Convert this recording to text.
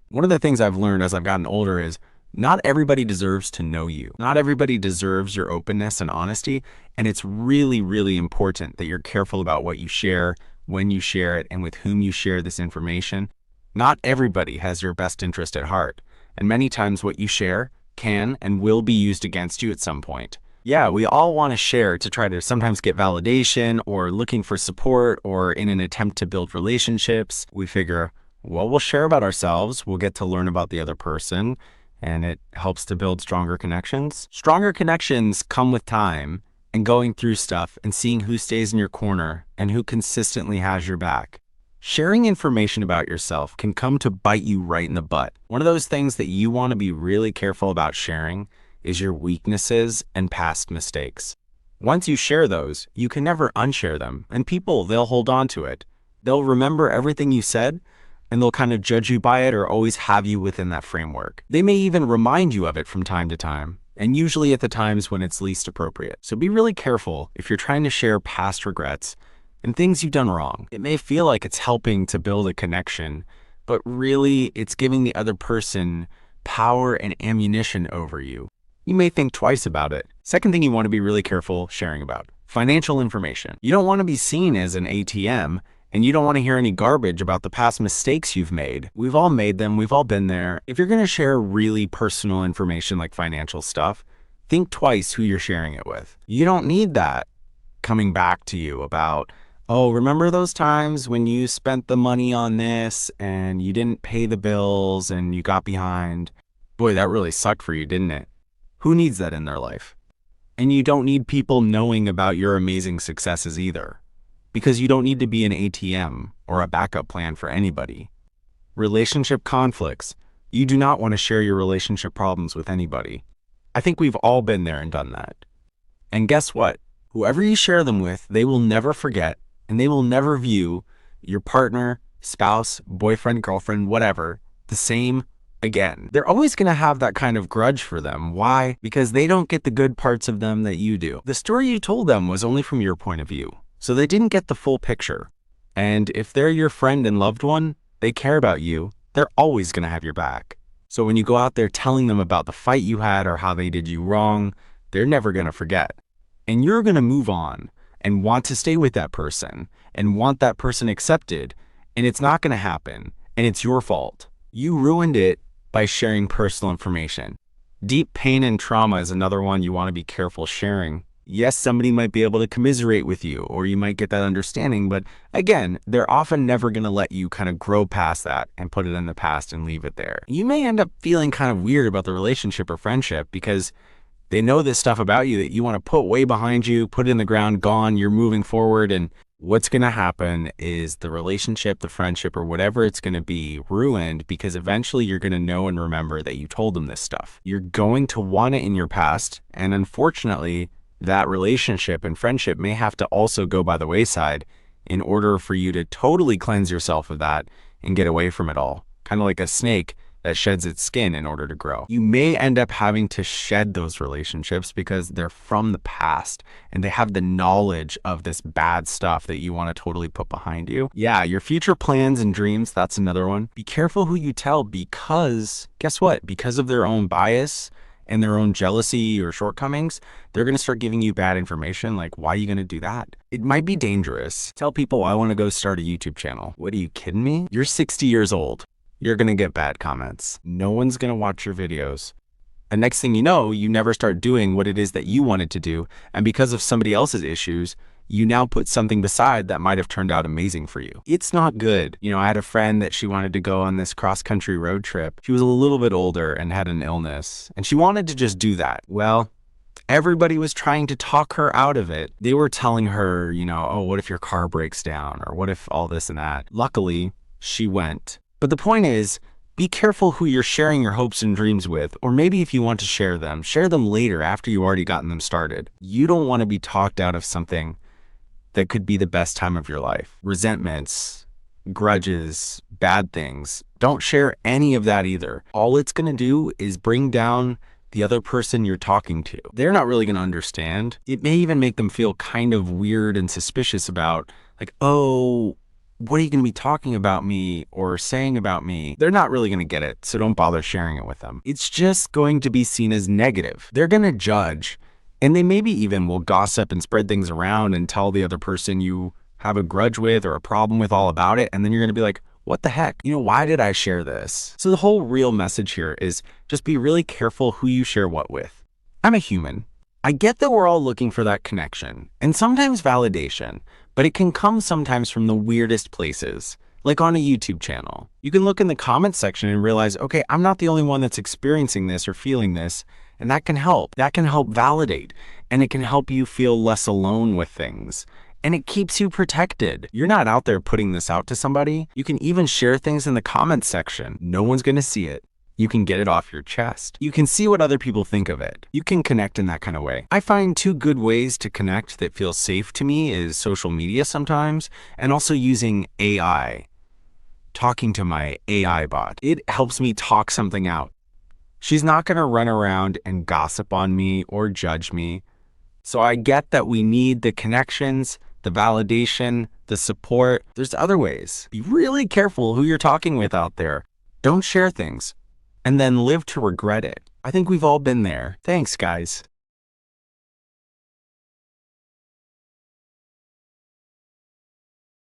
One of the things I've learned as I've gotten older is not everybody deserves to know you. Not everybody deserves your openness and honesty. And it's really, really important that you're careful about what you share, when you share it, and with whom you share this information. Not everybody has your best interest at heart. And many times what you share can and will be used against you at some point. Yeah, we all want to share to try to sometimes get validation or looking for support or in an attempt to build relationships. We figure, well, we'll share about ourselves. We'll get to learn about the other person, and it helps to build stronger connections. Stronger connections come with time and going through stuff and seeing who stays in your corner and who consistently has your back. Sharing information about yourself can come to bite you right in the butt. One of those things that you want to be really careful about sharing is your weaknesses and past mistakes. Once you share those, you can never unshare them, and people, they'll hold on to it. They'll remember everything you said, and they'll kind of judge you by it or always have you within that framework. They may even remind you of it from time to time, and usually at the times when it's least appropriate. So be really careful if you're trying to share past regrets and things you've done wrong. It may feel like it's helping to build a connection, but really it's giving the other person power and ammunition over you. You may think twice about it. Second thing you want to be really careful sharing about: financial information. You don't want to be seen as an ATM, and you don't want to hear any garbage about the past mistakes you've made. We've all made them. We've all been there. If you're going to share really personal information like financial stuff, think twice who you're sharing it with. You don't need that coming back to you about, oh, remember those times when you spent the money on this and you didn't pay the bills and you got behind? Boy, that really sucked for you, didn't it? Who needs that in their life? And you don't need people knowing about your amazing successes either, because you don't need to be an ATM or a backup plan for anybody. Relationship conflicts. You do not want to share your relationship problems with anybody. I think we've all been there and done that. And guess what? Whoever you share them with, they will never forget, and they will never view your partner, spouse, boyfriend, girlfriend, whatever, the same again. They're always going to have that kind of grudge for them. Why? Because they don't get the good parts of them that you do. The story you told them was only from your point of view, so they didn't get the full picture. And if they're your friend and loved one, they care about you, they're always going to have your back. So when you go out there telling them about the fight you had or how they did you wrong, they're never going to forget. And you're going to move on and want to stay with that person and want that person accepted, and it's not going to happen, and it's your fault. You ruined it by sharing personal information. Deep pain and trauma is another one you want to be careful sharing. Yes, somebody might be able to commiserate with you, or you might get that understanding, but again, they're often never going to let you kind of grow past that and put it in the past and leave it there. You may end up feeling kind of weird about the relationship or friendship because they know this stuff about you that you want to put way behind you, put it in the ground, gone, you're moving forward, and what's going to happen is the relationship, the friendship, or whatever it's going to be ruined because eventually you're going to know and remember that you told them this stuff. You're going to want it in your past, and unfortunately, that relationship and friendship may have to also go by the wayside in order for you to totally cleanse yourself of that and get away from it all. Kind of like a snake that sheds its skin in order to grow. You may end up having to shed those relationships because they're from the past and they have the knowledge of this bad stuff that you want to totally put behind you. Yeah, your future plans and dreams, that's another one. Be careful who you tell because guess what? Because of their own bias and their own jealousy or shortcomings, they're going to start giving you bad information. Like, why are you going to do that? It might be dangerous. Tell people, I want to go start a YouTube channel. What, are you kidding me? You're 60 years old. You're going to get bad comments. No one's going to watch your videos. And next thing you know, you never start doing what it is that you wanted to do. And because of somebody else's issues, you now put something beside that might have turned out amazing for you. It's not good. You know, I had a friend that she wanted to go on this cross-country road trip. She was a little bit older and had an illness, and she wanted to just do that. Well, everybody was trying to talk her out of it. They were telling her, you know, oh, what if your car breaks down? Or what if all this and that? Luckily, she went. But the point is, be careful who you're sharing your hopes and dreams with, or maybe if you want to share them later after you've already gotten them started. You don't want to be talked out of something that could be the best time of your life. Resentments, grudges, bad things. Don't share any of that either. All it's going to do is bring down the other person you're talking to. They're not really going to understand. It may even make them feel kind of weird and suspicious about, like, oh, what are you going to be talking about me or saying about me? They're not really going to get it, so don't bother sharing it with them. It's just going to be seen as negative. They're going to judge, and they maybe even will gossip and spread things around and tell the other person you have a grudge with or a problem with all about it, and then you're going to be like, what the heck? Why did I share this? So the whole real message here is just be really careful who you share what with. I'm a human. I get that we're all looking for that connection and sometimes validation, but it can come sometimes from the weirdest places, like on a YouTube channel. You can look in the comments section and realize, okay, I'm not the only one that's experiencing this or feeling this, and that can help. That can help validate, and it can help you feel less alone with things. And it keeps you protected. You're not out there putting this out to somebody. You can even share things in the comments section. No one's gonna see it. You can get it off your chest. You can see what other people think of it. You can connect in that kind of way. I find two good ways to connect that feel safe to me is social media sometimes, and also using AI, talking to my AI bot. It helps me talk something out. She's not gonna run around and gossip on me or judge me. So I get that we need the connections, the validation, the support. There's other ways. Be really careful who you're talking with out there. Don't share things and then live to regret it. I think we've all been there. Thanks, guys.